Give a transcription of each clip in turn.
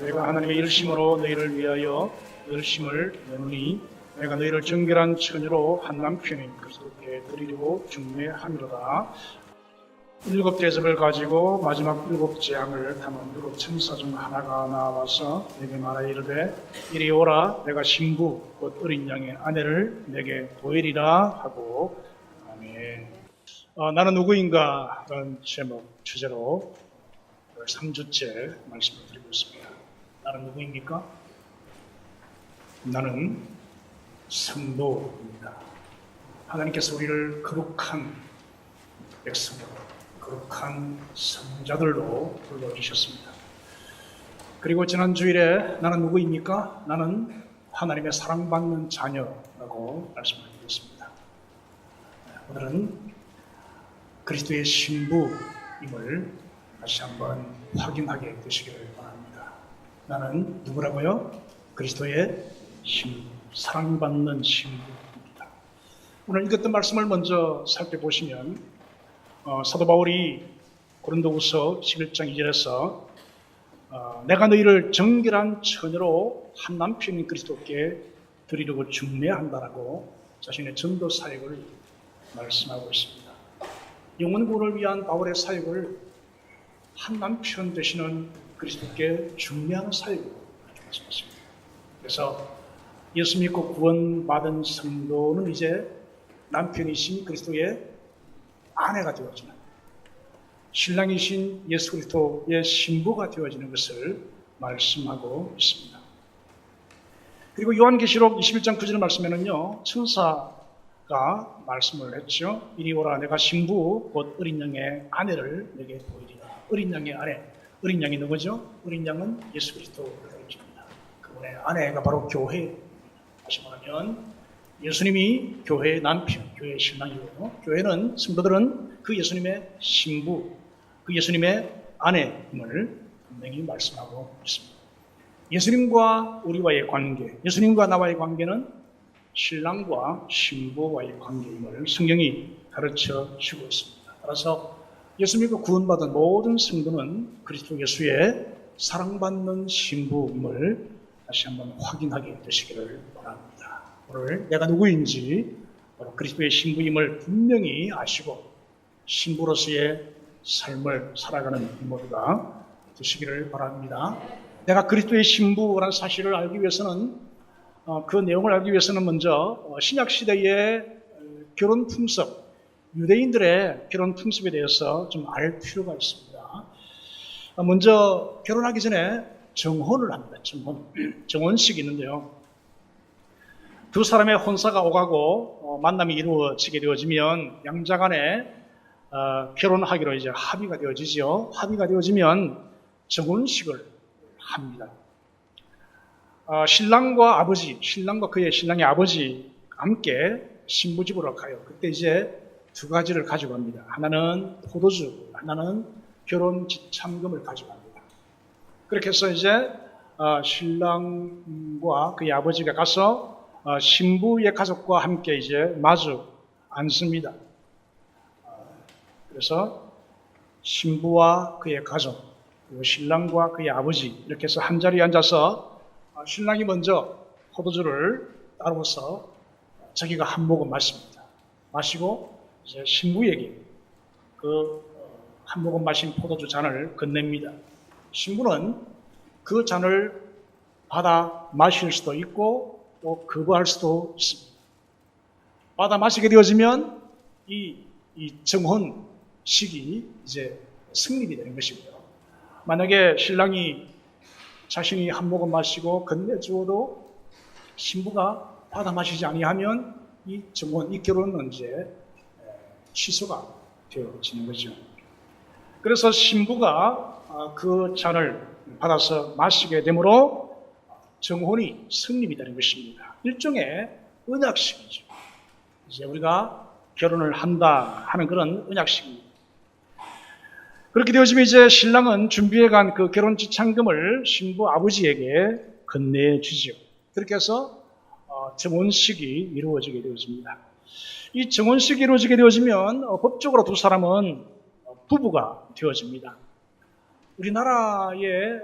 내가 하나님의 열심으로 너희를 위하여 열심을 내노니 내가 너희를 정결한 처녀로 한 남편인 그리스도께 드리려고 중매하미로다. 7 대접을 가지고 마지막 7 재앙을 담은 7 천사 중 하나가 나와서 내게 말하여 이르되 이리 오라. 내가 신부 곧 어린 양의 아내를 내게 보이리라 하고. 아멘. 나는 누구인가 라는 제목 주제로 3주째 말씀을 드리고 있습니다. 나는 누구입니까? 나는 성도입니다. 하나님께서 우리를 거룩한 백성으로, 거룩한 성자들로 불러주셨습니다. 그리고 지난 주일에 나는 누구입니까? 나는 하나님의 사랑받는 자녀라고 말씀을 드렸습니다. 오늘은 그리스도의 신부임을 다시 한번 확인하게 되시기를 바랍니다. 나는 누구라고요? 그리스도의 신부, 사랑받는 신부입니다. 오늘 읽었던 말씀을 먼저 살펴보시면 사도 바울이 고린도후서 11장 2절에서 내가 너희를 정결한 처녀로 한 남편인 그리스도께 드리려고 중매한다라고 자신의 전도 사역을 말씀하고 있습니다. 영혼구원을 위한 바울의 사역을 한 남편 되시는 그리스도께 중매하는 사역으로 말씀하십니다. 그래서 예수 믿고 구원받은 성도는 이제 남편이신 그리스도의 아내가 되어지는, 신랑이신 예수 그리스도의 신부가 되어지는 것을 말씀하고 있습니다. 그리고 요한계시록 21장 9절 말씀에는요, 천사가 말씀을 했죠. 이리 오라. 내가 신부 곧 어린 양의 아내를 내게 보이리라. 어린 양의 아내, 어린 양이 누구죠? 어린 양은 예수 그리스도를 가리킵니다. 그분의 아내가 바로 교회. 다시 말하면 예수님이 교회의 남편, 교회의 신랑이고요. 교회는, 성도들은 그 예수님의 신부, 그 예수님의 아내임을 분명히 말씀하고 있습니다. 예수님과 우리와의 관계, 예수님과 나와의 관계는 신랑과 신부와의 관계임을 성경이 가르쳐 주고 있습니다. 따라서 예수 믿고 구원받은 모든 성도는 그리스도 예수의 사랑받는 신부임을 다시 한번 확인하게 되시기를 바랍니다. 오늘 내가 누구인지 바로 그리스도의 신부임을 분명히 아시고 신부로서의 삶을 살아가는 모두가 되시기를 바랍니다. 내가 그리스도의 신부라는 사실을 알기 위해서는, 그 내용을 알기 위해서는 먼저 신약시대의 결혼 풍습, 유대인들의 결혼 풍습에 대해서 좀 알 필요가 있습니다. 먼저 결혼하기 전에 정혼을 합니다. 정혼식이 있는데요. 두 사람의 혼사가 오가고 만남이 이루어지게 되어지면 양자 간에 결혼하기로 이제 합의가 되어지죠. 합의가 되어지면 정혼식을 합니다. 신랑과 아버지, 신랑과 신랑의 아버지 함께 신부집으로 가요. 그때 이제 2가지를 가져갑니다. 하나는 포도주, 하나는 결혼 지참금을 가져갑니다. 그렇게 해서 이제 신랑과 그의 아버지가 가서 신부의 가족과 함께 이제 마주 앉습니다. 그래서 신부와 그의 가족, 그리고 신랑과 그의 아버지 이렇게 해서 한 자리에 앉아서 신랑이 먼저 포도주를 따르고서 자기가 한 모금 마십니다. 마시고 이제 신부에게 그 한 모금 마신 포도주 잔을 건넵니다. 신부는 그 잔을 받아 마실 수도 있고 또 거부할 수도 있습니다. 받아 마시게 되어지면 이 정혼식이 이제 성립이 되는 것이고요. 만약에 신랑이 자신이 한 모금 마시고 건네주어도 신부가 받아 마시지 아니하면 이 정혼, 이 결혼은 이제 취소가 되어지는 거죠. 그래서 신부가 그 잔을 받아서 마시게 되므로 정혼이 성립이 되는 것입니다. 일종의 언약식이죠. 이제 우리가 결혼을 한다 하는 그런 언약식입니다. 그렇게 되어지면 이제 신랑은 준비해간 그 결혼 지참금을 신부 아버지에게 건네주지요. 그렇게 해서 정혼식이 이루어지게 되어집니다. 이 정혼식이 이루어지게 되어지면 법적으로 두 사람은 부부가 되어집니다. 우리나라의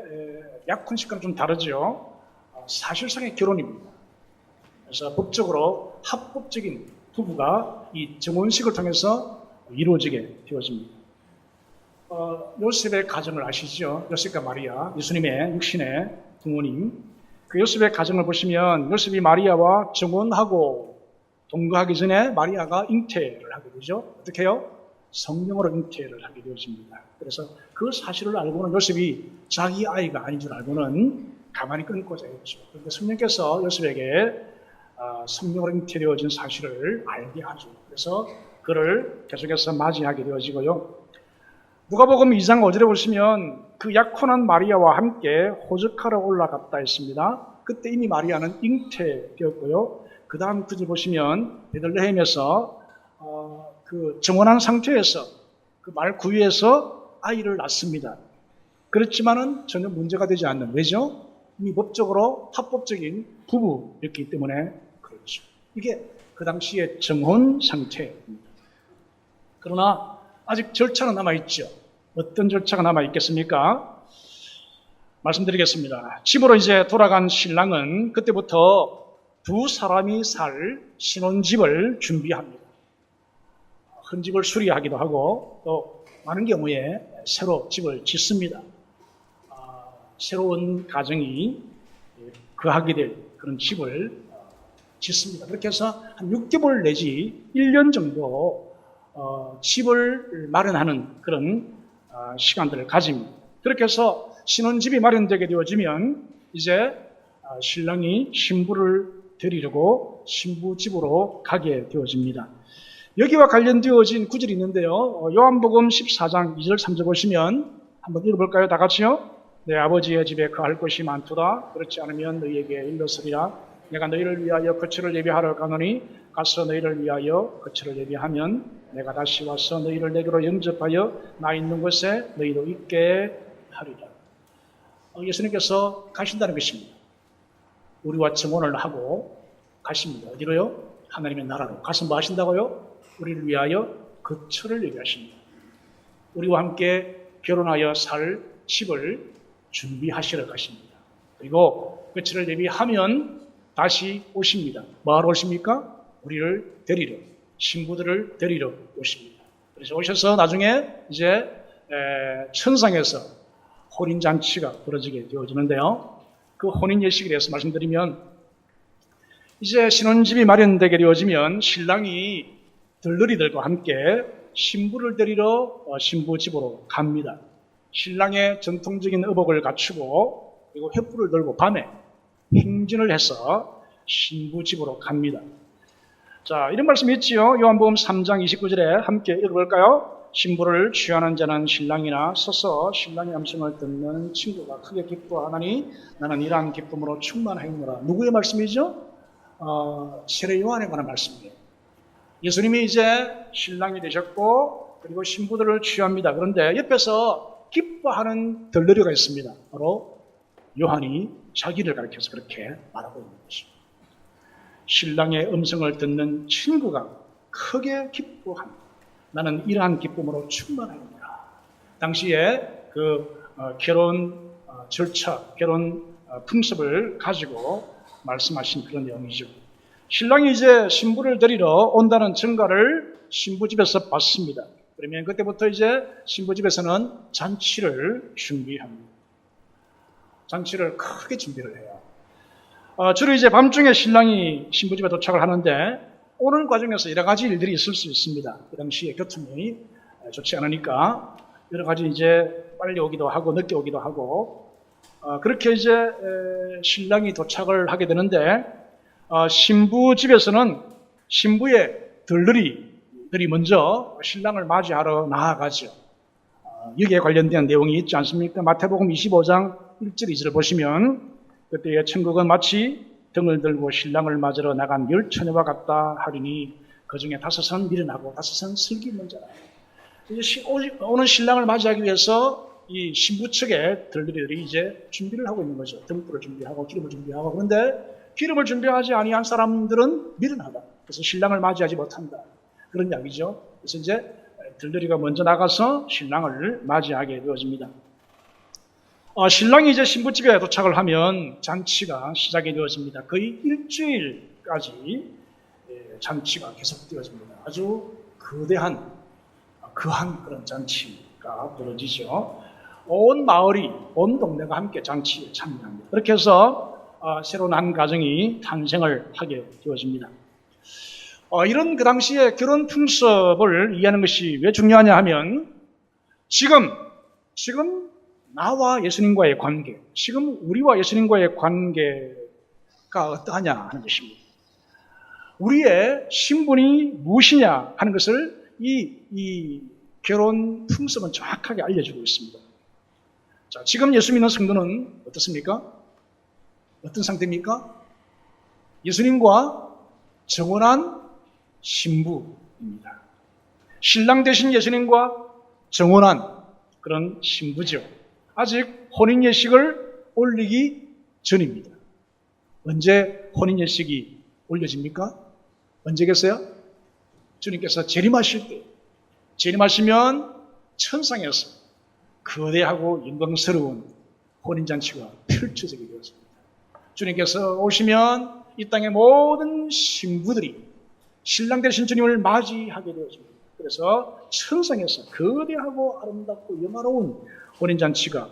약혼식과는 좀 다르죠. 사실상의 결혼입니다. 그래서 법적으로 합법적인 부부가 이 정혼식을 통해서 이루어지게 되어집니다. 요셉의 가정을 아시죠? 요셉과 마리아, 예수님의 육신의 부모님. 그 요셉의 가정을 보시면 요셉이 마리아와 정혼하고 동거하기 전에 마리아가 잉태를 하게 되죠. 어떻게 해요? 성령으로 잉태를 하게 되어집니다. 그래서 그 사실을 알고는 요셉이 자기 아이가 아닌 줄 알고는 가만히 끊고자 했죠. 그런데 성령께서 요셉에게 성령으로 잉태되어진 사실을 알게 하죠. 그래서 그를 계속해서 맞이하게 되어지고요. 누가복음 2장 5절에 보시면 그 약혼한 마리아와 함께 호적하러 올라갔다 했습니다. 그때 이미 마리아는 잉태되었고요. 그 다음 구절 보시면 베들레헴에서 그 정혼한 상태에서 그 말 구유에서 아이를 낳습니다. 그렇지만은 전혀 문제가 되지 않는, 왜죠? 이미 법적으로 합법적인 부부였기 때문에 그렇죠. 이게 그 당시의 정혼 상태입니다. 그러나 아직 절차는 남아있죠. 어떤 절차가 남아있겠습니까? 말씀드리겠습니다. 집으로 이제 돌아간 신랑은 그때부터 두 사람이 살 신혼집을 준비합니다. 헌집을 수리하기도 하고 또 많은 경우에 새로 집을 짓습니다. 새로운 가정이 거하게 될 그런 집을 짓습니다. 그렇게 해서 한 6개월 내지 1년 정도 집을 마련하는 그런 시간들을 가집니다. 그렇게 해서 신혼집이 마련되게 되어지면 이제 신랑이 신부를 데리려고 신부집으로 가게 되어집니다. 여기와 관련되어진 구절이 있는데요. 요한복음 14장 2절 3절 보시면 한번 읽어볼까요? 다 같이요. 내 아버지의 집에 거할 곳이 많도다. 그렇지 않으면 너희에게 일렀으리라. 내가 너희를 위하여 거처를 예비하러 가노니 가서 너희를 위하여 거처를 예비하면 내가 다시 와서 너희를 내게로 영접하여 나 있는 곳에 너희도 있게 하리라. 예수님께서 가신다는 것입니다. 우리와 정혼을 하고 가십니다. 어디로요? 하나님의 나라로. 가서 뭐 하신다고요? 우리를 위하여 거처를 예비하십니다. 우리와 함께 결혼하여 살 집을 준비하시러 가십니다. 그리고 거처를 예비하면 다시 오십니다. 뭐하러 오십니까? 우리를 데리러, 신부들을 데리러 오십니다. 그래서 오셔서 나중에 이제 천상에서 혼인잔치가 벌어지게 되어지는데요. 그 혼인 예식에 대해서 말씀드리면 이제 신혼집이 마련되게 되어지면 신랑이 들러리들과 함께 신부를 데리러 신부집으로 갑니다. 신랑의 전통적인 의복을 갖추고 그리고 횃불을 들고 밤에 행진을 해서 신부집으로 갑니다. 자, 이런 말씀이 있지요. 요한복음 3장 29절에 함께 읽어볼까요? 신부를 취하는 자는 신랑이나 서서 신랑의 음성을 듣는 친구가 크게 기뻐하나니 나는 이러한 기쁨으로 충만하였노라. 누구의 말씀이죠? 세례 요한에 관한 말씀이에요. 예수님이 이제 신랑이 되셨고 그리고 신부들을 취합니다. 그런데 옆에서 기뻐하는 들러리가 있습니다. 바로 요한이 자기를 가리켜서 그렇게 말하고 있는 것입니다. 신랑의 음성을 듣는 친구가 크게 기뻐합니다. 나는 이러한 기쁨으로 충만합니다. 당시에 그 결혼 절차, 결혼 풍습을 가지고 말씀하신 그런 내용이죠. 신랑이 이제 신부를 데리러 온다는 증가를 신부집에서 받습니다. 그러면 그때부터 이제 신부집에서는 잔치를 준비합니다. 잔치를 크게 준비를 해요. 주로 이제 밤중에 신랑이 신부집에 도착을 하는데 오는 과정에서 여러 가지 일들이 있을 수 있습니다. 그 당시에 교통이 좋지 않으니까 여러 가지 이제 빨리 오기도 하고 늦게 오기도 하고 그렇게 이제 신랑이 도착을 하게 되는데 신부집에서는 신부의 들러리들이 먼저 신랑을 맞이하러 나아가죠. 여기에 관련된 내용이 있지 않습니까? 마태복음 25장 1절 2절을 보시면 그때의 천국은 마치 등을 들고 신랑을 맞으러 나간 열처녀와 같다 하리니 그 중에 5은 미련하고 5은 슬기 있는 자라. 오는 신랑을 맞이하기 위해서 이 신부 측의 들러리들이 이제 준비를 하고 있는 거죠. 등불을 준비하고 기름을 준비하고. 그런데 기름을 준비하지 아니한 사람들은 미련하다. 그래서 신랑을 맞이하지 못한다. 그런 이야기죠. 그래서 이제 들러리가 먼저 나가서 신랑을 맞이하게 되어집니다. 신랑이 이제 신부집에 도착을 하면 잔치가 시작이 되어집니다. 거의 일주일까지 잔치가 계속되어집니다. 아주 거대한 그런 잔치가 벌어지죠. 온 마을이, 온 동네가 함께 잔치에 참여합니다. 그렇게 해서 새로운 한 가정이 탄생을 하게 되어집니다. 이런 그 당시에 결혼 풍습을 이해하는 것이 왜 중요하냐 하면 지금 나와 예수님과의 관계, 지금 우리와 예수님과의 관계가 어떠하냐 하는 것입니다. 우리의 신분이 무엇이냐 하는 것을 이 결혼 풍습은 정확하게 알려주고 있습니다. 자, 지금 예수 믿는 성도는 어떻습니까? 어떤 상태입니까? 예수님과 정혼한 신부입니다. 신랑 되신 예수님과 정혼한 그런 신부죠. 아직 혼인예식을 올리기 전입니다. 언제 혼인예식이 올려집니까? 언제겠어요? 주님께서 재림하실 때, 재림하시면 천상에서 거대하고 영광스러운 혼인잔치가 펼쳐지게 되었습니다. 주님께서 오시면 이 땅의 모든 신부들이 신랑 되신 주님을 맞이하게 되었습니다. 그래서 천상에서 거대하고 아름답고 영화로운 혼인잔치가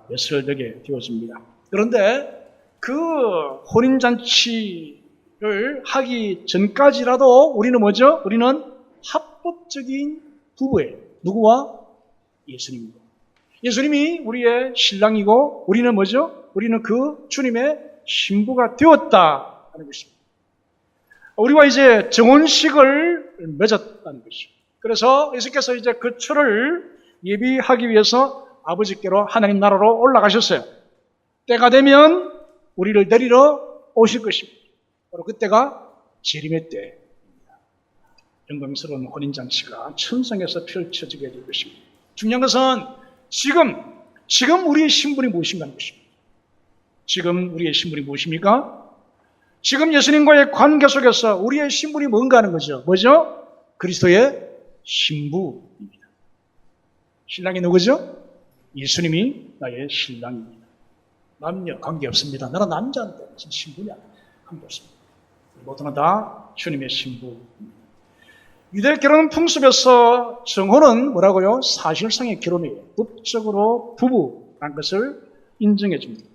滅설되게 되어집니다. 그런데 그 혼인잔치를 하기 전까지라도 우리는 뭐죠? 우리는 합법적인 부부예요. 누구와? 예수님과. 예수님이 우리의 신랑이고 우리는 뭐죠? 우리는 그 주님의 신부가 되었다 하는 것입니다. 우리와 이제 정혼식을 맺었다는 것이죠. 그래서 예수께서 이제 그 철을 예비하기 위해서 아버지께로 하나님 나라로 올라가셨어요. 때가 되면 우리를 데리러 오실 것입니다. 바로 그때가 재림의 때입니다. 영광스러운 혼인잔치가 천상에서 펼쳐지게 될 것입니다. 중요한 것은 지금 우리의 신분이 무엇인가 하는 것입니다. 지금 우리의 신분이 무엇입니까? 지금 예수님과의 관계 속에서 우리의 신분이 뭔가 하는 거죠. 뭐죠? 그리스도의 신부입니다. 신랑이 누구죠? 예수님이 나의 신랑입니다. 남녀 관계없습니다. 나는 남자인데 무슨 신부냐? 관계없습니다. 모두는 다 주님의 신부입니다. 유대 결혼 풍습에서 정혼은 뭐라고요? 사실상의 결혼이에요. 법적으로 부부라는 것을 인정해 줍니다.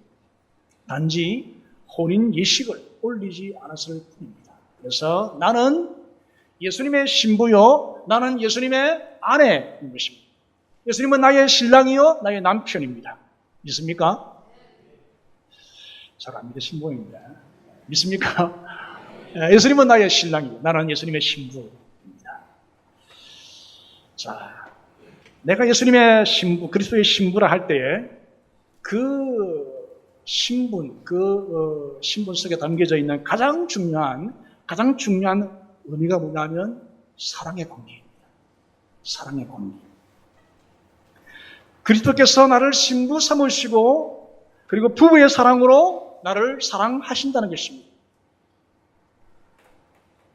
단지 혼인 예식을 올리지 않았을 뿐입니다. 그래서 나는 예수님의 신부요, 나는 예수님의 아내인 것입니다. 예수님은 나의 신랑이요, 나의 남편입니다. 믿습니까? 잘 안 믿으신 모양입니다. 믿습니까? 예수님은 나의 신랑이요, 나는 예수님의 신부입니다. 자, 내가 예수님의 신부, 그리스도의 신부라 할 때에 그 신분, 신분 속에 담겨져 있는 가장 중요한 의미가 뭐냐면 사랑의 관계입니다. 사랑의 관계. 그리스도께서 나를 신부 삼으시고 그리고 부부의 사랑으로 나를 사랑하신다는 것입니다.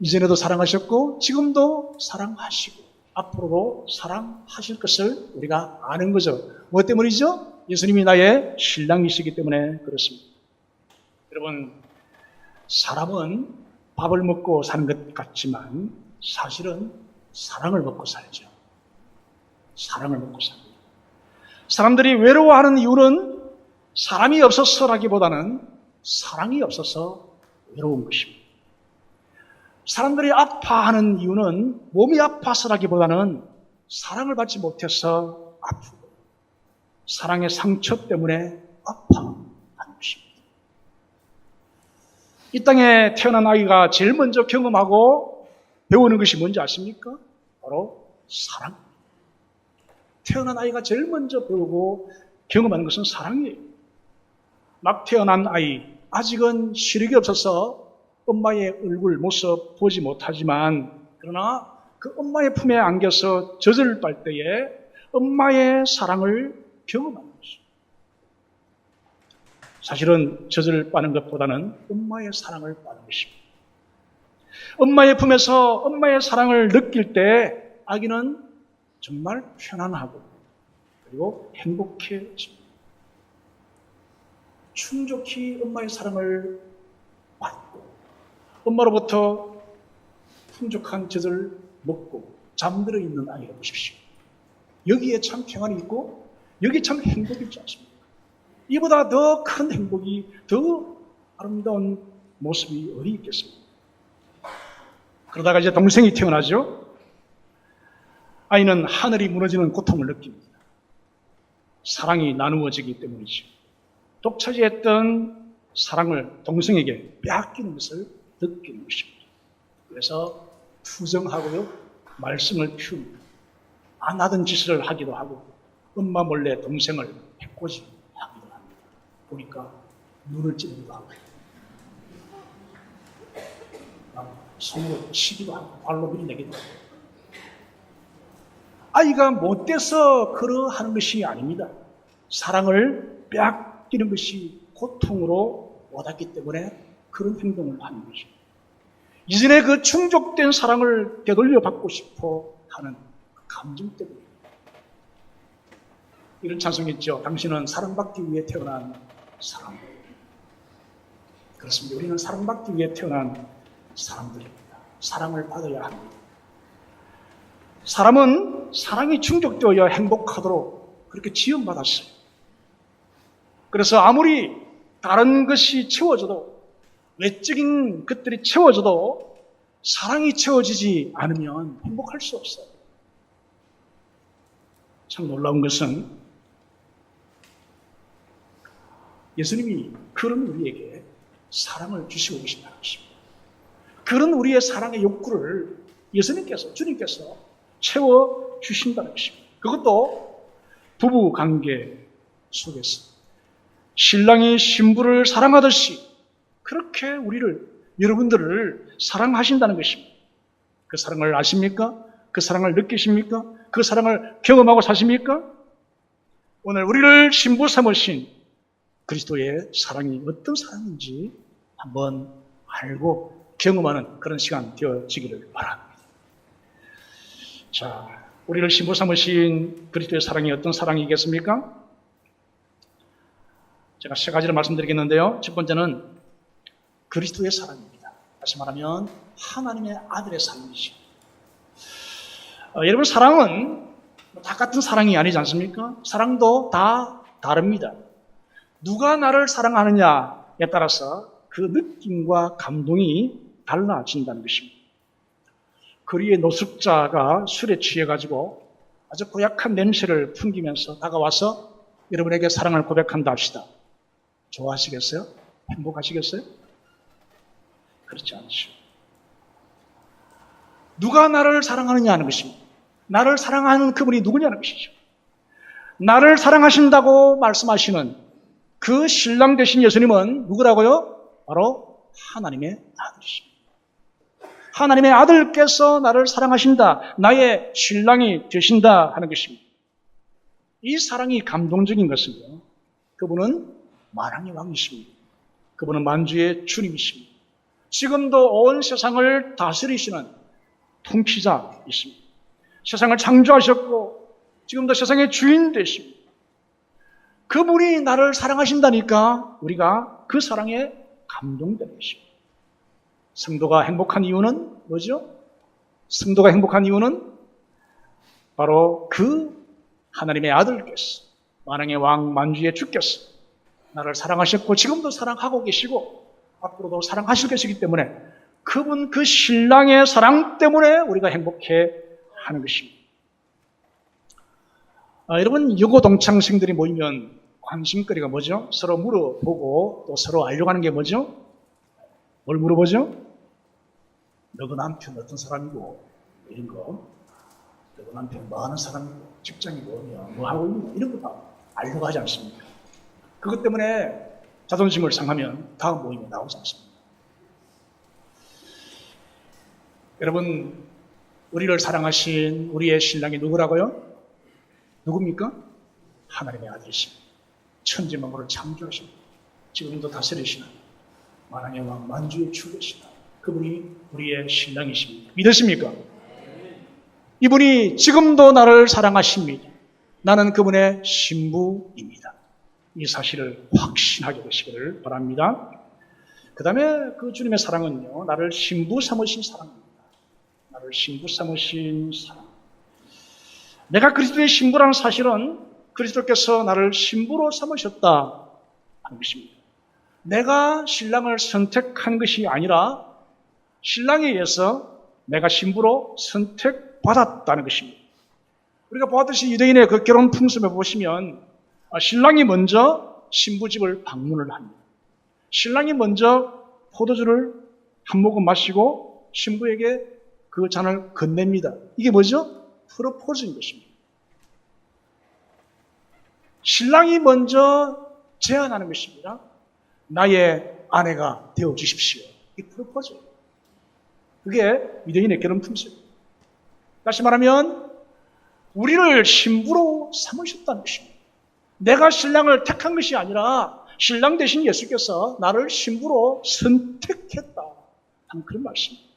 이전에도 사랑하셨고 지금도 사랑하시고 앞으로도 사랑하실 것을 우리가 아는 거죠. 뭐 때문이죠? 예수님이 나의 신랑이시기 때문에 그렇습니다. 여러분, 사람은 밥을 먹고 사는 것 같지만 사실은 사랑을 먹고 살죠. 사랑을 먹고 삽니다. 사람들이 외로워하는 이유는 사람이 없어서라기보다는 사랑이 없어서 외로운 것입니다. 사람들이 아파하는 이유는 몸이 아파서라기보다는 사랑을 받지 못해서 아프고 사랑의 상처 때문에 아파하는 것입니다. 이 땅에 태어난 아이가 제일 먼저 경험하고 배우는 것이 뭔지 아십니까? 바로 사랑. 태어난 아이가 제일 먼저 배우고 경험하는 것은 사랑이에요. 막 태어난 아이, 아직은 시력이 없어서 엄마의 얼굴, 모습 보지 못하지만 그러나 그 엄마의 품에 안겨서 젖을 빨 때에 엄마의 사랑을 경험하는 것입니다. 사실은 젖을 빠는 것보다는 엄마의 사랑을 빠는 것입니다. 엄마의 품에서 엄마의 사랑을 느낄 때 아기는 정말 편안하고 그리고 행복해집니다. 충족히 엄마의 사랑을 받고 엄마로부터 풍족한 젖을 먹고 잠들어 있는 아이를 보십시오. 여기에 참 평안이 있고 여기에 참 행복이 있지 않습니까? 이보다 더 큰 행복이, 더 아름다운 모습이 어디 있겠습니까? 그러다가 이제 동생이 태어나죠. 아이는 하늘이 무너지는 고통을 느낍니다. 사랑이 나누어지기 때문이죠. 독차지했던 사랑을 동생에게 빼앗기는 것을 느끼는 것입니다. 그래서 투정하고요, 말씀을 피웁니다. 안 하던 짓을 하기도 하고 엄마 몰래 동생을 해코지하기도 합니다. 보니까 눈을 찌르기도 하고 손으로 치기도 하고 발로 밀어내기도 하고. 아이가 못돼서 그러하는 것이 아닙니다. 사랑을 빼앗기는 것이 고통으로 와닿기 때문에 그런 행동을 하는 것입니다. 이전에 그 충족된 사랑을 되돌려 받고 싶어 하는 감정 때문에. 이런 찬송이 있죠. 당신은 사랑받기 위해 태어난 사람. 그렇습니다. 우리는 사랑받기 위해 태어난 사람들입니다. 사랑을 받아야 합니다. 사람은 사랑이 충족되어야 행복하도록 그렇게 지원받았어요. 그래서 아무리 다른 것이 채워져도, 외적인 것들이 채워져도 사랑이 채워지지 않으면 행복할 수 없어요. 참 놀라운 것은 예수님이 그런 우리에게 사랑을 주시고 계신다는 것입니다. 그런 우리의 사랑의 욕구를 예수님께서, 주님께서 채워주신다는 것입니다. 그것도 부부 관계 속에서 신랑이 신부를 사랑하듯이 그렇게 여러분들을 사랑하신다는 것입니다. 그 사랑을 아십니까? 그 사랑을 느끼십니까? 그 사랑을 경험하고 사십니까? 오늘 우리를 신부 삼으신 그리스도의 사랑이 어떤 사랑인지 한번 알고 경험하는 그런 시간 되어지기를 바랍니다. 자, 우리를 신부 삼으신 그리스도의 사랑이 어떤 사랑이겠습니까? 제가 세 가지를 말씀드리겠는데요. 첫 번째는 그리스도의 사랑입니다. 다시 말하면 하나님의 아들의 사랑이죠. 여러분, 사랑은 다 같은 사랑이 아니지 않습니까? 사랑도 다 다릅니다. 누가 나를 사랑하느냐에 따라서 그 느낌과 감동이 달라진다는 것입니다. 거리의 노숙자가 술에 취해가지고 아주 고약한 냄새를 풍기면서 다가와서 여러분에게 사랑을 고백한다 합시다. 좋아하시겠어요? 행복하시겠어요? 그렇지 않죠. 누가 나를 사랑하느냐 하는 것입니다. 나를 사랑하는 그분이 누구냐는 것이죠. 나를 사랑하신다고 말씀하시는 그 신랑 되신 예수님은 누구라고요? 바로 하나님의 아들이십니다. 하나님의 아들께서 나를 사랑하신다, 나의 신랑이 되신다 하는 것입니다. 이 사랑이 감동적인 것은요, 그분은 만왕의 왕이십니다. 그분은 만주의 주님이십니다. 지금도 온 세상을 다스리시는 통치자이십니다. 세상을 창조하셨고 지금도 세상의 주인 되십니다. 그분이 나를 사랑하신다니까 우리가 그 사랑에 감동되는 것입니다. 성도가 행복한 이유는 뭐죠? 성도가 행복한 이유는 바로 그 하나님의 아들께서, 만왕의 왕 만주의 주께서 나를 사랑하셨고 지금도 사랑하고 계시고 앞으로도 사랑하실 것이기 때문에 그분 그 신랑의 사랑 때문에 우리가 행복해 하는 것입니다. 여러분, 여고 동창생들이 모이면 관심거리가 뭐죠? 서로 물어보고 또 서로 알려고 하는 게 뭐죠? 뭘 물어보죠? 너그 남편 어떤 사람이고 이런 거, 너그 남편 뭐 하는 사람이고 직장이 뭐냐, 뭐 하고 있냐, 이런 거 다 알려고 하지 않습니까? 그것 때문에 자존심을 상하면 다음 모임에 나오지 않습니다. 여러분, 우리를 사랑하신 우리의 신랑이 누구라고요? 누굽니까? 하나님의 아들이십니다. 천지 만물을 창조하신, 지금도 다스리시는 만왕의 왕 만주의 주되시다. 그분이 우리의 신랑이십니다. 믿으십니까? 이분이 지금도 나를 사랑하십니다. 나는 그분의 신부입니다. 이 사실을 확신하게 되시기를 바랍니다. 그 다음에 그 주님의 사랑은요, 나를 신부 삼으신 사랑입니다. 나를 신부 삼으신 사랑. 내가 그리스도의 신부라는 사실은 그리스도께서 나를 신부로 삼으셨다 하는 것입니다. 내가 신랑을 선택한 것이 아니라 신랑에 의해서 내가 신부로 선택받았다는 것입니다. 우리가 보았듯이 유대인의 그 결혼 풍습에 보시면 신랑이 먼저 신부집을 방문을 합니다. 신랑이 먼저 포도주를 한 모금 마시고 신부에게 그 잔을 건넵니다. 이게 뭐죠? 프로포즈인 것입니다. 신랑이 먼저 제안하는 것입니다. 나의 아내가 되어 주십시오. 이 프로포즈예요. 그게 유대인의 결혼 풍습입니다. 다시 말하면 우리를 신부로 삼으셨다는 것입니다. 내가 신랑을 택한 것이 아니라 신랑 대신 예수께서 나를 신부로 선택했다 하는 그런 말씀입니다.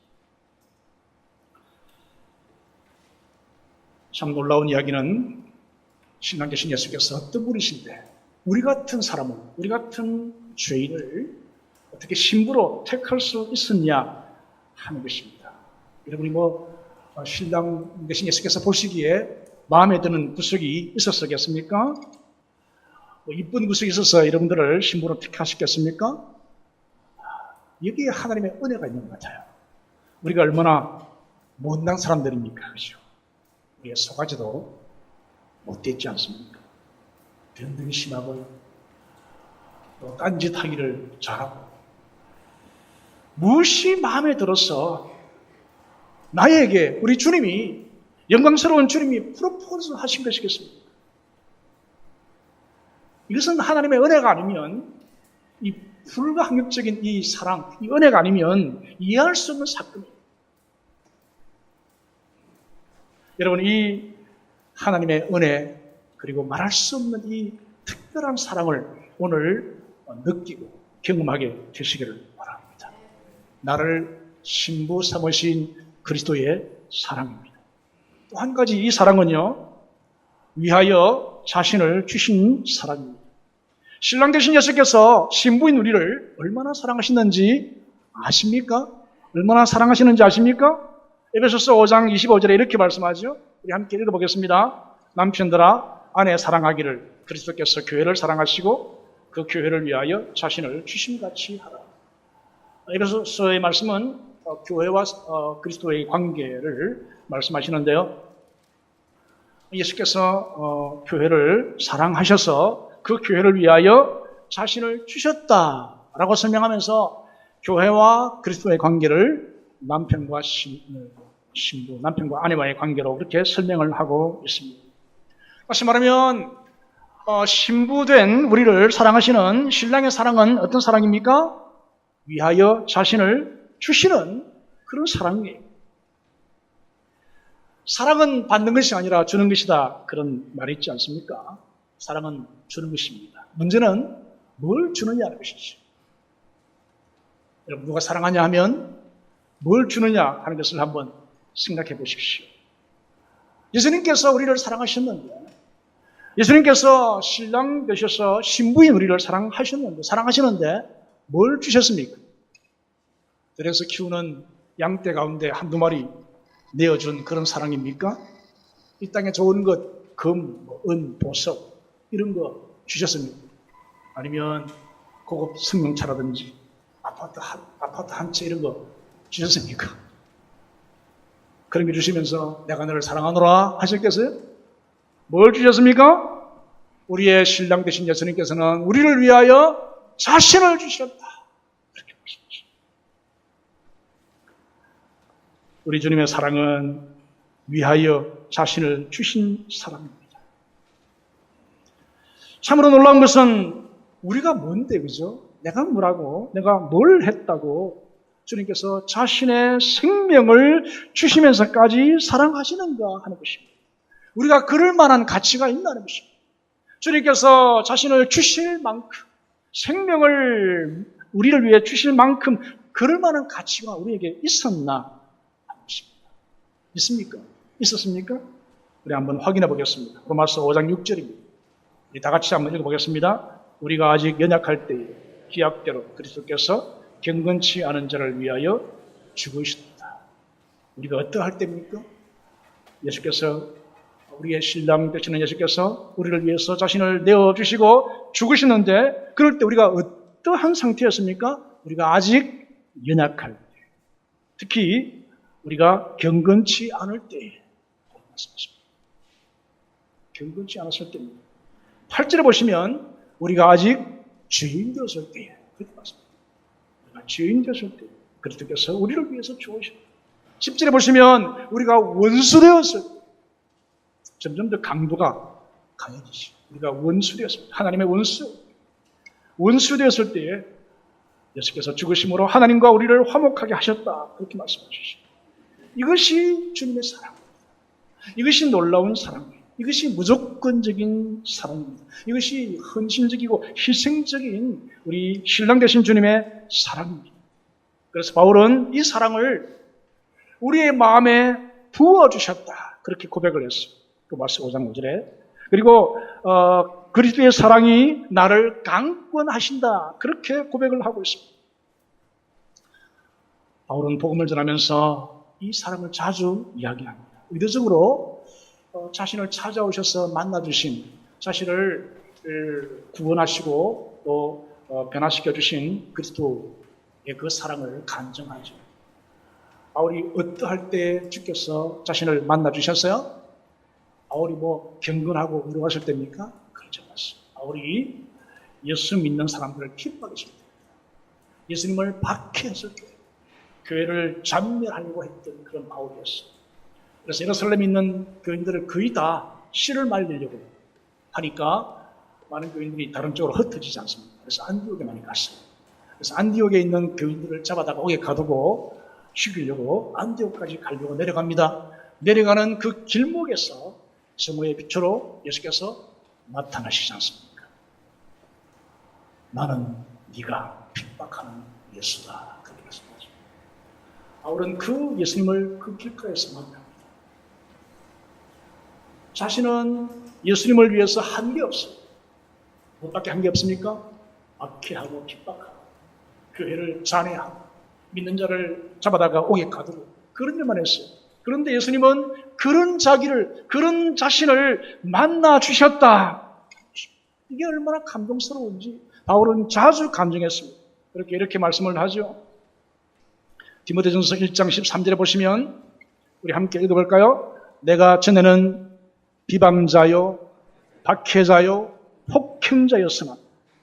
참 놀라운 이야기는 신랑 대신 예수께서 어떤 분이신데 우리 같은 사람을, 우리 같은 죄인을 어떻게 신부로 택할 수 있었냐 하는 것입니다. 여러분이 신랑 대신 예수께서 보시기에 마음에 드는 구석이 있었겠습니까? 이쁜 구석이 있어서 여러분들을 신부로 택하셨겠습니까? 여기에 하나님의 은혜가 있는 것 같아요. 우리가 얼마나 못난 사람들입니까? 그죠? 우리의 속아지도 못됐지 않습니까? 변덕이 심하고요. 또 딴짓하기를 잘하고 무엇이 마음에 들어서 나에게 우리 주님이 영광스러운 주님이 프로포즈 하신 것이겠습니까? 이것은 하나님의 은혜가 아니면 이 불가항력적인 이 사랑, 이 은혜가 아니면 이해할 수 없는 사건입니다. 여러분 이 하나님의 은혜 그리고 말할 수 없는 이 특별한 사랑을 오늘 느끼고 경험하게 되시기를 바랍니다. 나를 신부 삼으신 그리스도의 사랑입니다. 또 한 가지 이 사랑은요, 위하여 자신을 주신 사랑입니다. 신랑 되신 예수께서 신부인 우리를 얼마나 사랑하시는지 아십니까? 얼마나 사랑하시는지 아십니까? 에베소서 5장 25절에 이렇게 말씀하죠. 우리 함께 읽어보겠습니다. 남편들아 아내 사랑하기를 그리스도께서 교회를 사랑하시고 그 교회를 위하여 자신을 주심같이 하라. 에베소서의 말씀은 교회와 그리스도의 관계를 말씀하시는데요. 예수께서 교회를 사랑하셔서 그 교회를 위하여 자신을 주셨다라고 설명하면서 교회와 그리스도의 관계를 남편과 신부, 남편과 아내와의 관계로 그렇게 설명을 하고 있습니다. 다시 말하면 신부된 우리를 사랑하시는 신랑의 사랑은 어떤 사랑입니까? 위하여 자신을 주시는 그런 사랑이에요. 사랑은 받는 것이 아니라 주는 것이다. 그런 말이 있지 않습니까? 사랑은 주는 것입니다. 문제는 뭘 주느냐는 것이죠. 여러분 누가 사랑하냐 하면 뭘 주느냐 하는 것을 한번 생각해 보십시오. 예수님께서 우리를 사랑하셨는데 예수님께서 신랑 되셔서 신부인 우리를 사랑하시는데 뭘 주셨습니까? 들에서 키우는 양떼 가운데 한두 마리 내어준 그런 사랑입니까? 이 땅에 좋은 것, 금, 은, 보석 이런 거 주셨습니까? 아니면 고급 승용차라든지 아파트 한 채 이런 거 주셨습니까? 그런 게 주시면서 내가 너를 사랑하노라 하셨겠어요? 뭘 주셨습니까? 우리의 신랑 되신 예수님께서는 우리를 위하여 자신을 주셨다. 그렇게 보십시오. 우리 주님의 사랑은 위하여 자신을 주신 사랑입니다. 참으로 놀라운 것은 우리가 뭔데, 그죠? 내가 뭐라고, 내가 뭘 했다고 주님께서 자신의 생명을 주시면서까지 사랑하시는가 하는 것입니다. 우리가 그럴 만한 가치가 있다는 것입니다. 주님께서 자신을 주실 만큼, 생명을 우리를 위해 주실 만큼 그럴 만한 가치가 우리에게 있었나 하는 것입니다. 있습니까? 있었습니까? 우리 한번 확인해 보겠습니다. 로마서 5장 6절입니다. 우리 다 같이 한번 읽어보겠습니다. 우리가 아직 연약할 때에 기약대로 그리스도께서 경건치 않은 자를 위하여 죽으셨다. 우리가 어떠할 때입니까? 예수께서, 우리의 신랑 되시는 예수께서 우리를 위해서 자신을 내어주시고 죽으시는데, 그럴 때 우리가 어떠한 상태였습니까? 우리가 아직 연약할 때, 특히 우리가 경건치 않을 때에 말씀하십니다. 경건치 않았을 때입니다. 8절에 보시면 우리가 아직 죄인 되었을 때에 그렇게 말씀합니다. 우리가 죄인 되었을 때 그리스도께서 우리를 위해서 죽으셨다. 10절에 보시면 우리가 원수 되었을 때, 점점 더 강도가 강해지시고 우리가 원수 되었습니다. 하나님의 원수 되었을 때에 예수께서 죽으심으로 하나님과 우리를 화목하게 하셨다. 그렇게 말씀하시죠. 이것이 주님의 사랑입니다. 이것이 놀라운 사랑입니다. 이것이 무조건적인 사랑입니다. 이것이 헌신적이고 희생적인 우리 신랑 되신 주님의 사랑입니다. 그래서 바울은 이 사랑을 우리의 마음에 부어주셨다. 그렇게 고백을 했어요. 로마서 5장 5절에. 그리고 그리스도의 사랑이 나를 강권하신다. 그렇게 고백을 하고 있습니다. 바울은 복음을 전하면서 이 사랑을 자주 이야기합니다. 의도적으로 자신을 찾아오셔서 만나주신, 자신을 구원하시고 또 변화시켜주신 그리스도의 그 사랑을 간증하죠. 바울이 어떠할 때 주께서 자신을 만나주셨어요? 바울이 경건하고 의로웠을 때입니까? 그렇지 않습니다. 바울이 예수 믿는 사람들을 기뻐하게 했을 때, 예수님을 박해했을 때, 교회를 잔멸하려고 했던 그런 바울이었어요. 그래서 예루살렘에 있는 교인들을 거의 다 씨를 말리려고 하니까 많은 교인들이 다른 쪽으로 흩어지지 않습니다. 그래서 안디옥에 많이 갔어요. 그래서 안디옥에 있는 교인들을 잡아다가 옥에 가두고 죽이려고 안디옥까지 가려고 내려갑니다. 내려가는 그 길목에서 성모의 빛으로 예수께서 나타나시지 않습니까? 나는 네가 핍박하는 예수다. 그렇게 말씀하죠. 바울은 그 예수님을 그 길가에서 만납니다. 자신은 예수님을 위해서 한 게 없어요. 무엇밖에 한 게 없습니까? 박해하고 핍박하고 교회를 잔해하고 믿는 자를 잡아다가 옥에 가두고 그런 일만 했어요. 그런데 예수님은 그런 그런 자신을 만나 주셨다. 이게 얼마나 감동스러운지 바울은 자주 감정했습니다. 이렇게 말씀을 하죠. 디모데전서 1장 13절에 보시면 우리 함께 읽어볼까요? 내가 전에는 비방자요, 박해자요, 폭행자였으나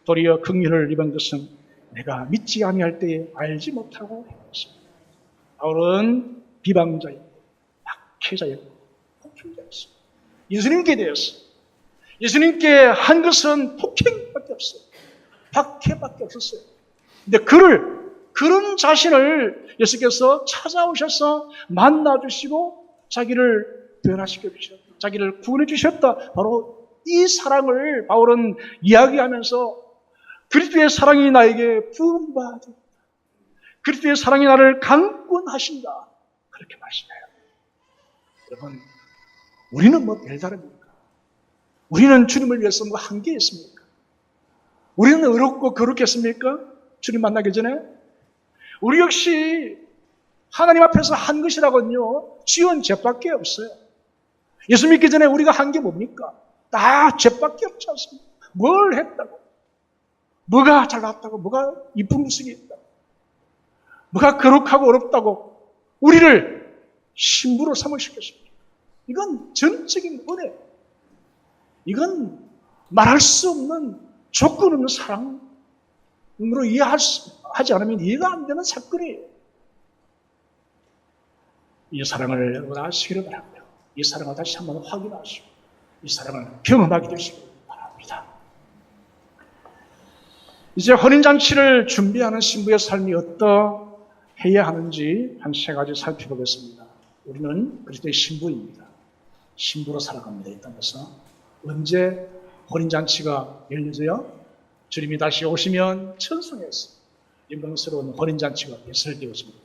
도리어 긍휼을 입은 것은 내가 믿지 아니할 때에 알지 못하고 했습니다. 바울은 비방자였고 박해자였고 폭행자였어요. 예수님께 대해서 예수님께 한 것은 폭행밖에 없어요. 박해밖에 없었어요. 근데 그런 자신을 예수께서 찾아오셔서 만나주시고 자기를 변화시켜 주셨다. 자기를 구원해 주셨다. 바로 이 사랑을 바울은 이야기하면서 그리스도의 사랑이 나에게 부음받았다. 그리스도의 사랑이 나를 강권하신다. 그렇게 말씀해요. 여러분, 우리는 별다릅니까? 우리는 주님을 위해서 한 게 있습니까? 우리는 의롭고 거룩했습니까? 주님 만나기 전에? 우리 역시 하나님 앞에서 한 것이라고는요, 지은 죄밖에 없어요. 예수 믿기 전에 우리가 한 게 뭡니까? 다 죄밖에 없지 않습니까? 뭘 했다고? 뭐가 잘났다고? 뭐가 이쁜 모습이 있다고? 뭐가 거룩하고 어렵다고? 우리를 신부로 삼으시겠습니까? 이건 전적인 은혜. 이건 말할 수 없는 조건 없는 사랑으로 이해하지 않으면 이해가 안 되는 사건이에요. 이 사랑을 여러분 아시기를 바랍니다. 이 사랑을 다시 한번 확인하시고 이 사랑을 경험하게 되시길 바랍니다. 이제 혼인잔치를 준비하는 신부의 삶이 어떠해야 하는지 한 3가지 살펴보겠습니다. 우리는 그리스도의 신부입니다. 신부로 살아갑니다. 이 땅에서. 언제 혼인잔치가 열려져요? 주님이 다시 오시면 천성에서 영광스러운 혼인잔치가 예설되었습니다.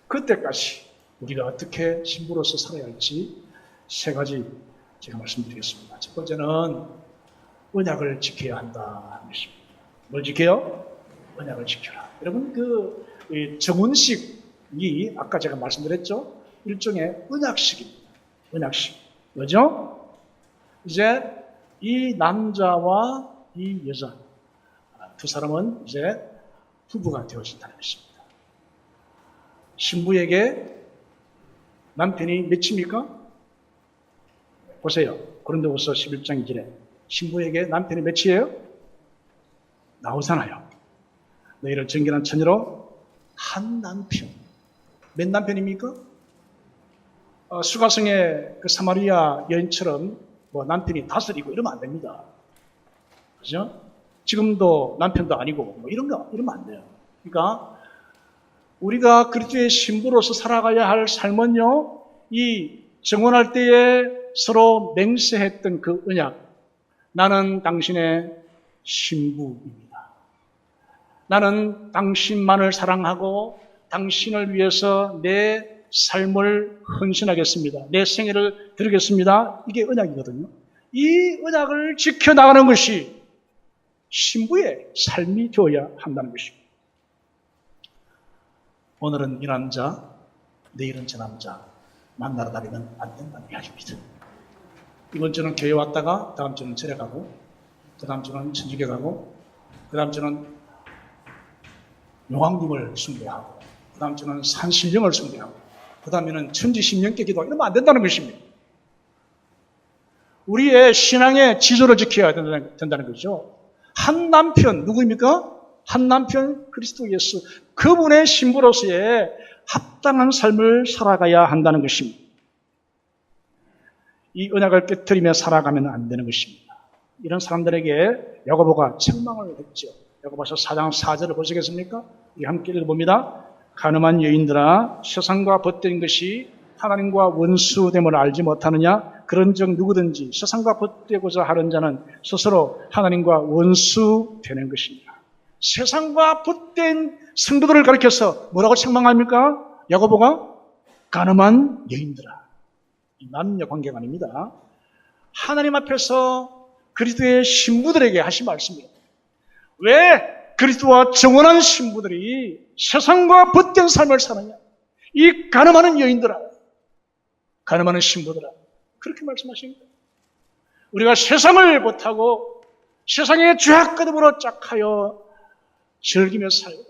그때까지 우리가 어떻게 신부로서 살아야 할지 3가지 제가 말씀드리겠습니다. 첫 번째는 언약을 지켜야 한다는 것입니다. 뭘 지켜요? 언약을 지켜라. 여러분, 이 정혼식이 아까 제가 말씀드렸죠? 일종의 언약식입니다. 언약식. 뭐죠? 이제 이 남자와 이 여자 두 사람은 이제 부부가 되어진다는 것입니다. 신부에게 남편이 몇입니까? 보세요. 고린도후서 11장 2절에 신부에게 남편이 몇이에요? 나오잖아요. 너희를 정결한 처녀로 한 남편. 몇 남편입니까? 수가성의 그 사마리아 여인처럼 뭐 남편이 5이고 이러면 안 됩니다. 그죠? 지금도 남편도 아니고 뭐 이러면 안 돼요. 그러니까 우리가 그리스도의 신부로서 살아가야 할 삶은요, 이 정혼할 때에 서로 맹세했던 그 언약, 나는 당신의 신부입니다. 나는 당신만을 사랑하고 당신을 위해서 내 삶을 헌신하겠습니다. 내 생애를 드리겠습니다. 이게 언약이거든요. 이 언약을 지켜나가는 것이 신부의 삶이 되어야 한다는 것입니다. 오늘은 이 남자, 내일은 저 남자 만나러 다니면 안 된다는 이야기입니다. 이번 주는 교회 왔다가 다음 주는 절에 가고, 그 다음 주는 천주교 가고, 그 다음 주는 용왕님을 숭배하고, 그 다음 주는 산신령을 숭배하고, 그 다음에는 천지신명께 기도하고 이러면 안 된다는 것입니다. 우리의 신앙의 지조를 지켜야 된다는 거죠. 한 남편, 누구입니까? 한 남편 그리스도 예수, 그분의 신부로서의 합당한 삶을 살아가야 한다는 것입니다. 이 언약을 깨트리며 살아가면 안 되는 것입니다. 이런 사람들에게 야고보가 책망을 했죠. 야고보서 4장 4절을 보시겠습니까? 우리 함께 읽어봅니다. 가늠한 여인들아, 세상과 벗된 것이 하나님과 원수됨을 알지 못하느냐? 그런즉 누구든지 세상과 벗되고자 하는 자는 스스로 하나님과 원수 되는 것입니다. 세상과 벗된 성도들을 가리켜서 뭐라고 책망합니까? 야고보가 가늠한 여인들아. 남녀 관계가 아닙니다. 하나님 앞에서 그리스도의 신부들에게 하신 말씀이에요. 왜 그리스도와 정혼한 신부들이 세상과 벗된 삶을 사느냐? 이 가늠하는 여인들아, 가늠하는 신부들아, 그렇게 말씀하십니다. 우리가 세상을 못하고 세상의 죄악가듬으로 짝하여 즐기며 살고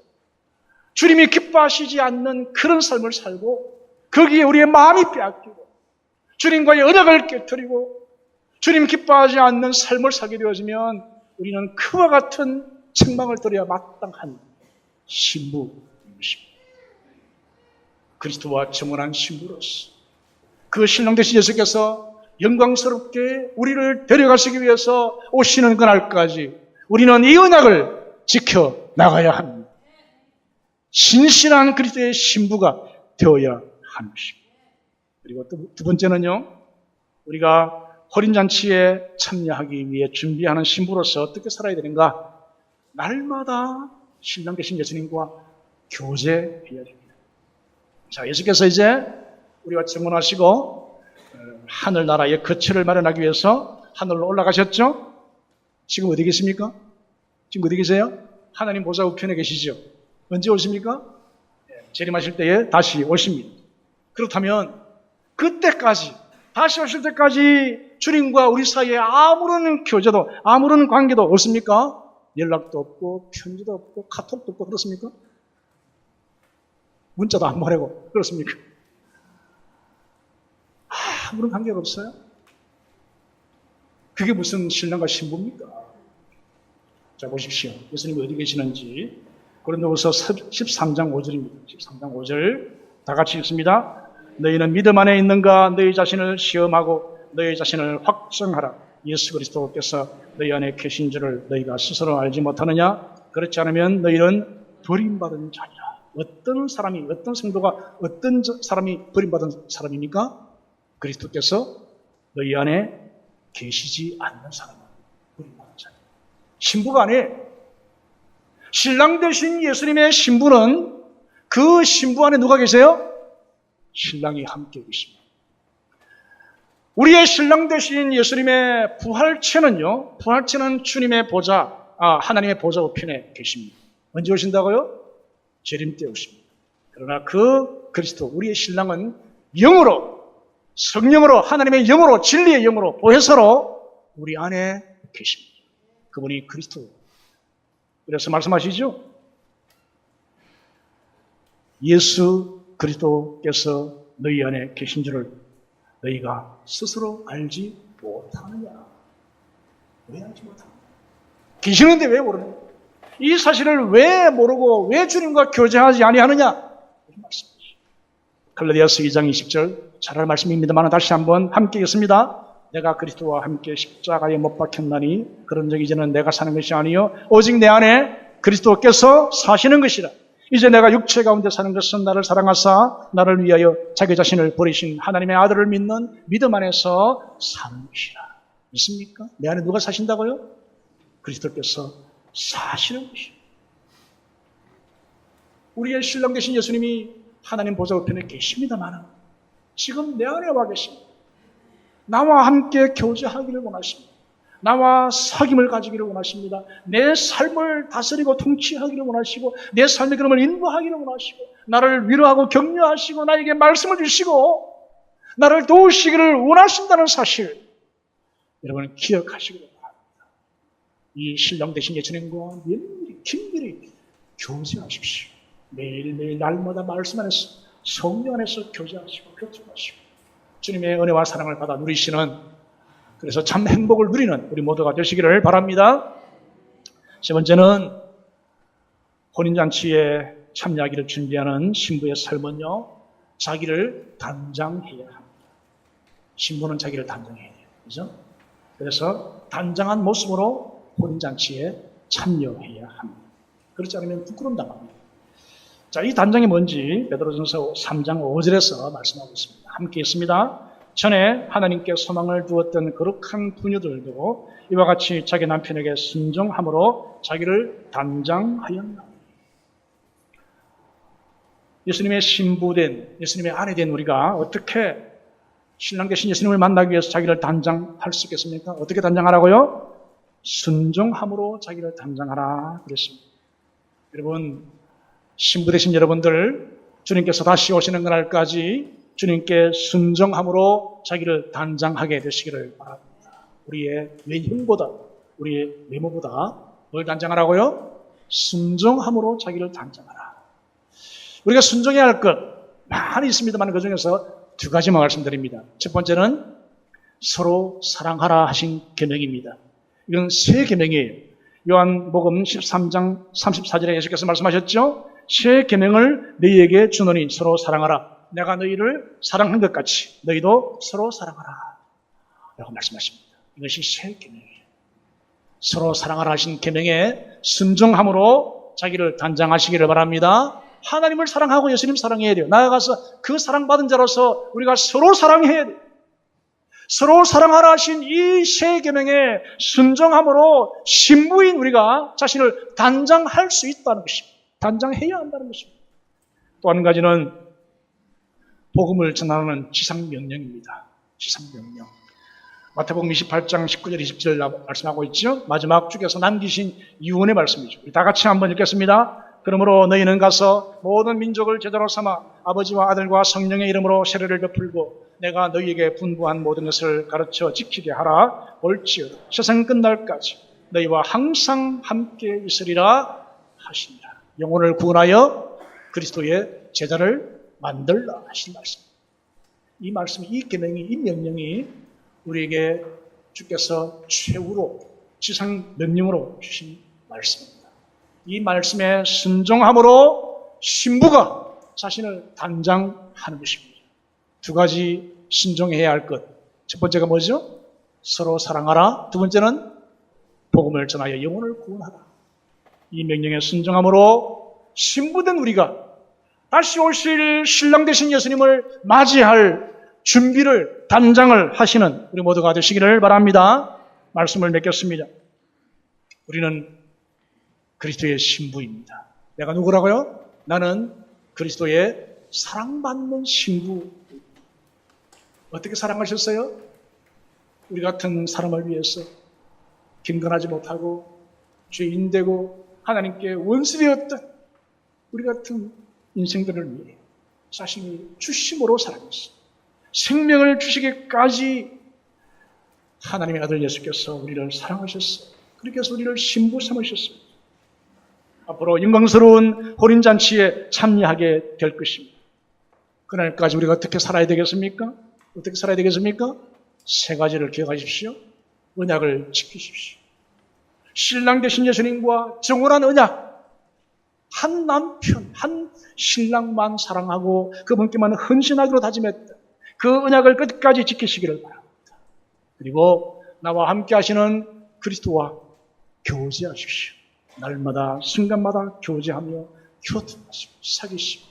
주님이 기뻐하시지 않는 그런 삶을 살고 거기에 우리의 마음이 빼앗기고 주님과의 언약을 깨트리고 주님 기뻐하지 않는 삶을 살게 되어지면 우리는 그와 같은 책망을 들어야 마땅한 신부인 것입니다. 그리스도와 정혼한 신부로서 그 신랑 되신 예수께서 영광스럽게 우리를 데려가시기 위해서 오시는 그날까지 우리는 이 언약을 지켜 나가야 합니다. 신실한 그리스도의 신부가 되어야 하는 것입니다. 그리고 두 번째는요, 우리가 혼인잔치에 참여하기 위해 준비하는 신부로서 어떻게 살아야 되는가? 날마다 신랑 되신 예수님과 교제해야 됩니다. 자, 예수께서 이제 우리가 정혼하시고 하늘나라의 거처를 마련하기 위해서 하늘로 올라가셨죠? 지금 어디 계십니까? 지금 어디 계세요? 하나님 보좌 우편에 계시죠? 언제 오십니까? 재림하실 때에 다시 오십니다. 그렇다면 그때까지, 다시 오실 때까지 주님과 우리 사이에 아무런 교제도, 아무런 관계도 없습니까? 연락도 없고 편지도 없고 카톡도 없고 그렇습니까? 문자도 안 보내고 그렇습니까? 아무런 관계가 없어요? 그게 무슨 신랑과 신부입니까? 자, 보십시오. 예수님이 어디 계시는지 고린도후서 13장 5절입니다. 13장 5절 다 같이 읽습니다. 너희는 믿음 안에 있는가? 너희 자신을 시험하고 너희 자신을 확정하라. 예수 그리스도께서 너희 안에 계신 줄을 너희가 스스로 알지 못하느냐? 그렇지 않으면 너희는 버림받은 자니라. 어떤 사람이, 어떤 성도가, 어떤 사람이 버림받은 사람입니까? 그리스도께서 너희 안에 계시지 않는 사람은 버림받은 자니라. 신부가 아니에요. 신랑 되신 예수님의 신부는 그 신부 안에 누가 계세요? 신랑이 함께 계십니다. 우리의 신랑 되신 예수님의 부활체는요, 부활체는 주님의 보좌, 하나님의 보좌 우편에 계십니다. 언제 오신다고요? 재림 때 오십니다. 그러나 그 그리스도, 우리의 신랑은 영으로, 성령으로, 하나님의 영으로, 진리의 영으로, 보혜사로 우리 안에 계십니다. 그분이 그리스도. 그래서 말씀하시죠? 예수 그리스도께서 너희 안에 계신 줄을 너희가 스스로 알지 못하느냐? 왜 알지 못하느냐? 계시는데 왜 모르느냐? 이 사실을 왜 모르고 왜 주님과 교제하지 아니하느냐? 이런 말씀이죠. 갈라디아서 2장 20절 잘 알 말씀입니다만 다시 한번 함께 읽습니다. 내가 그리스도와 함께 십자가에 못 박혔나니 그런 적 이제는 내가 사는 것이 아니요 오직 내 안에 그리스도께서 사시는 것이라. 이제 내가 육체 가운데 사는 것은 나를 사랑하사 나를 위하여 자기 자신을 버리신 하나님의 아들을 믿는 믿음 안에서 사는 것이라. 믿습니까? 내 안에 누가 사신다고요? 그리스도께서 사시는 것이라. 우리의 신랑 되신 예수님이 하나님 보좌 우편에 계십니다만 지금 내 안에 와 계십니다. 나와 함께 교제하기를 원하십니다. 나와 사귐을 가지기를 원하십니다. 내 삶을 다스리고 통치하기를 원하시고 내 삶의 걸음을 인도하기를 원하시고 나를 위로하고 격려하시고 나에게 말씀을 주시고 나를 도우시기를 원하신다는 사실 여러분 기억하시기를 바랍니다. 이 신랑 되신 예수님과 면밀히 긴밀히 교제하십시오. 매일매일 날마다 말씀 안에서 성령 안에서 교제하시고 교통하시고 주님의 은혜와 사랑을 받아 누리시는 그래서 참 행복을 누리는 우리 모두가 되시기를 바랍니다. 세 번째는 혼인잔치에 참여하기를 준비하는 신부의 삶은요. 자기를 단장해야 합니다. 신부는 자기를 단장해야 돼요. 그죠? 그래서 단장한 모습으로 혼인잔치에 참여해야 합니다. 그렇지 않으면 부끄러움 당합니다. 자, 이 단장이 뭔지 베드로전서 3장 5절에서 말씀하고 있습니다. 함께 있습니다. 전에 하나님께 소망을 두었던 거룩한 부녀들도 이와 같이 자기 남편에게 순종함으로 자기를 단장하였나니. 예수님의 신부된, 예수님의 아내 된 우리가 어떻게 신랑 되신 예수님을 만나기 위해서 자기를 단장할 수 있겠습니까? 어떻게 단장하라고요? 순종함으로 자기를 단장하라 그랬습니다. 여러분, 신부 되신 여러분들, 주님께서 다시 오시는 그날까지 주님께 순종함으로 자기를 단장하게 되시기를 바랍니다. 우리의 외형보다, 우리의 외모보다 뭘 단장하라고요? 순종함으로 자기를 단장하라. 우리가 순종해야 할 것 많이 있습니다만 그 중에서 두 가지만 말씀드립니다. 첫 번째는 서로 사랑하라 하신 계명입니다. 이건 새 계명이에요. 요한복음 13장 34절에 예수께서 말씀하셨죠? 새 계명을 너희에게 주노니 서로 사랑하라. 내가 너희를 사랑한 것 같이 너희도 서로 사랑하라 라고 말씀하십니다. 이것이 새 계명이에요. 서로 사랑하라 하신 계명에 순종함으로 자기를 단장하시기를 바랍니다. 하나님을 사랑하고 예수님 사랑해야 돼요. 나아가서 그 사랑받은 자로서 우리가 서로 사랑해야 돼요. 서로 사랑하라 하신 이 새 계명에 순종함으로 신부인 우리가 자신을 단장할 수 있다는 것입니다. 단장해야 한다는 것입니다. 또 한 가지는 복음을 전하는 지상명령입니다. 지상명령. 마태복음 28장 19절 20절 말씀하고 있죠. 마지막 주께서 남기신 유언의 말씀이죠. 우리 다 같이 한번 읽겠습니다. 그러므로 너희는 가서 모든 민족을 제자로 삼아 아버지와 아들과 성령의 이름으로 세례를 베풀고 내가 너희에게 분부한 모든 것을 가르쳐 지키게 하라. 올지어다 세상 끝날까지 너희와 항상 함께 있으리라 하시니라. 영혼을 구원하여 그리스도의 제자를 만들라 하신 말씀. 이 말씀, 이 계명이, 이 명령이 우리에게 주께서 최후로 지상 명령으로 주신 말씀입니다. 이 말씀에 순종함으로 신부가 자신을 단장하는 것입니다. 두 가지 순종해야 할 것. 첫 번째가 뭐죠? 서로 사랑하라. 두 번째는 복음을 전하여 영혼을 구원하라. 이 명령에 순종함으로 신부된 우리가 다시 오실 신랑 되신 예수님을 맞이할 준비를, 단장을 하시는 우리 모두가 되시기를 바랍니다. 말씀을 맺겠습니다. 우리는 그리스도의 신부입니다. 내가 누구라고요? 나는 그리스도의 사랑받는 신부. 어떻게 사랑하셨어요? 우리 같은 사람을 위해서 경건하지 못하고 죄인되고 하나님께 원수되었던 우리 같은 인생들을 위해 자신을 주심으로 사랑했습니다. 생명을 주시기까지 하나님의 아들 예수께서 우리를 사랑하셨어요. 그렇게 해서 우리를 신부 삼으셨어요. 앞으로 영광스러운 혼인잔치에 참여하게 될 것입니다. 그날까지 우리가 어떻게 살아야 되겠습니까? 어떻게 살아야 되겠습니까? 세 가지를 기억하십시오. 언약을 지키십시오. 신랑 되신 예수님과 정원한 언약. 한 남편, 한 신랑만 사랑하고 그분께만 헌신하기로 다짐했다. 그 언약을 끝까지 지키시기를 바랍니다. 그리고 나와 함께 하시는 그리스도와 교제하십시오. 날마다 순간마다 교제하며 교통하시고 사귀시고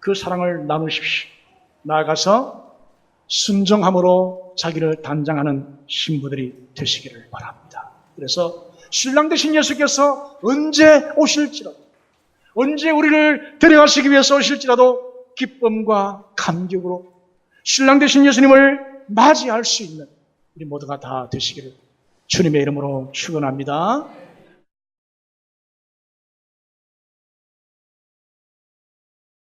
그 사랑을 나누십시오. 나아가서 순정함으로 자기를 단장하는 신부들이 되시기를 바랍니다. 그래서 신랑 되신 예수께서 언제 오실지라도, 언제 우리를 데려가시기 위해서 오실지라도 기쁨과 감격으로 신랑 되신 예수님을 맞이할 수 있는 우리 모두가 다 되시기를 주님의 이름으로 축원합니다.